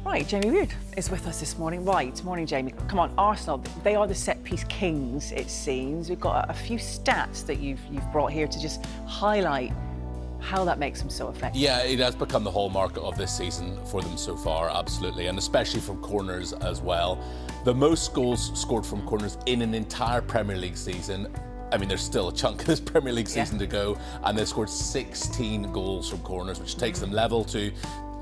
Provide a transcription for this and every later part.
Right, Jamie Weird is with us this morning. Right, morning, Jamie. Come on, Arsenal, they are the set-piece kings, it seems. We've got a few stats that you've brought here to just highlight how that makes them so effective. Yeah, it has become the hallmark of this season for them so far, absolutely, and especially from corners as well. The most goals scored from corners in an entire Premier League season. I mean, there's still a chunk of this Premier League season to go, and they've scored 16 goals from corners, which takes them level to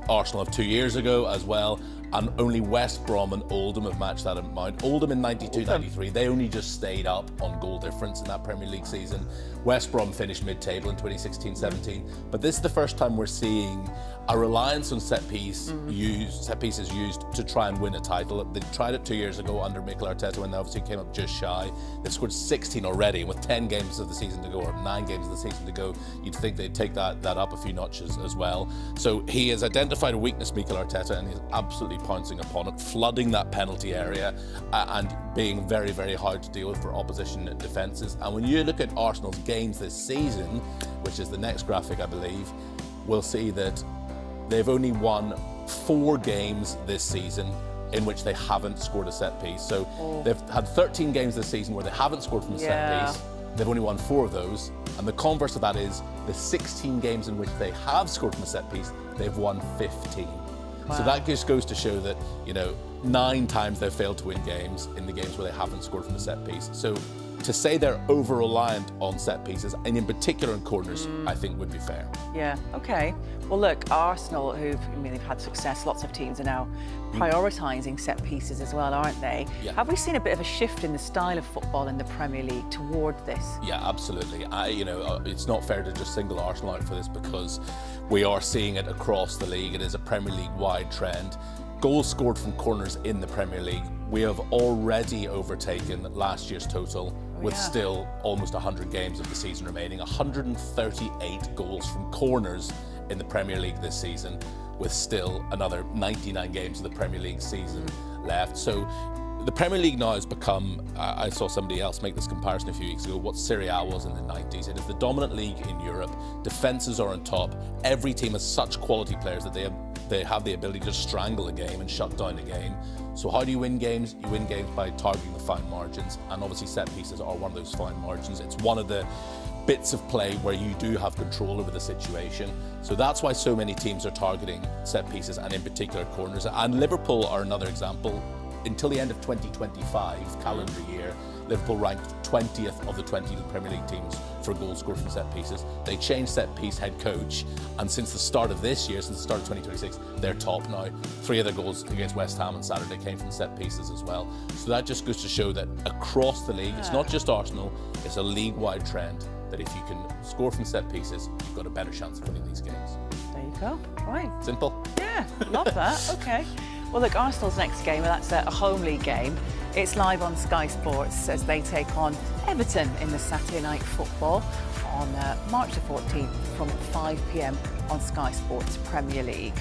Arsenal of 2 years ago as well, and only West Brom and Oldham have matched that amount. Oldham in 92-93, they only just stayed up on goal difference in that Premier League season. West Brom finished mid-table in 2016-17, but this is the first time we're seeing a reliance on set pieces used to try and win a title. They tried it 2 years ago under Mikel Arteta when they obviously came up just shy. They've scored 16 already, and with 10 games of the season to go, or 9 games of the season to go, you'd think they'd take that up a few notches as well. So he has identified a weakness, Mikel Arteta, and he's absolutely pouncing upon it, flooding that penalty area and being very, very hard to deal with for opposition defences. And when you look at Arsenal's games this season, which is the next graphic, I believe, we'll see that they've only won 4 games this season in which they haven't scored a set piece. So they've had 13 games this season where they haven't scored from a set piece. They've only won 4 of those. And the converse of that is the 16 games in which they have scored from a set piece, they've won 15. Wow. So that just goes to show that, 9 times they've failed to win games in the games where they haven't scored from a set piece. So to say they're over-reliant on set pieces, and in particular in corners, I think would be fair. Yeah, okay. Well, look, Arsenal, they've had success, lots of teams are now prioritising set pieces as well, aren't they? Yeah. Have we seen a bit of a shift in the style of football in the Premier League toward this? Yeah, absolutely. It's not fair to just single Arsenal out for this because we are seeing it across the league. It is a Premier League-wide trend. Goals scored from corners in the Premier League, we have already overtaken last year's total with still almost 100 games of the season remaining. 138 goals from corners in the Premier League this season, with still another 99 games of the Premier League season left. So the Premier League now has become, I saw somebody else make this comparison a few weeks ago, what Serie A was in the 90s. It is the dominant league in Europe. Defences are on top. Every team has such quality players that they have the ability to strangle a game and shut down a game. So how do you win games? You win games by targeting the fine margins, and obviously set pieces are one of those fine margins. It's one of the bits of play where you do have control over the situation. So that's why so many teams are targeting set pieces, and in particular corners. And Liverpool are another example. Until the end of 2025 calendar year, Liverpool ranked 20th of the 20 Premier League teams for goals scored from set pieces. They changed set piece head coach, and since the start of this year, since the start of 2026, they're top now. 3 of their goals against West Ham on Saturday came from set pieces as well. So that just goes to show that across the league, it's not just Arsenal, it's a league-wide trend that if you can score from set pieces, you've got a better chance of winning these games. There you go. Right. Simple. Yeah, love that. Okay. Well, look, Arsenal's next game, that's a home league game. It's live on Sky Sports as they take on Everton in the Saturday night football on March the 14th from 5 p.m. on Sky Sports Premier League.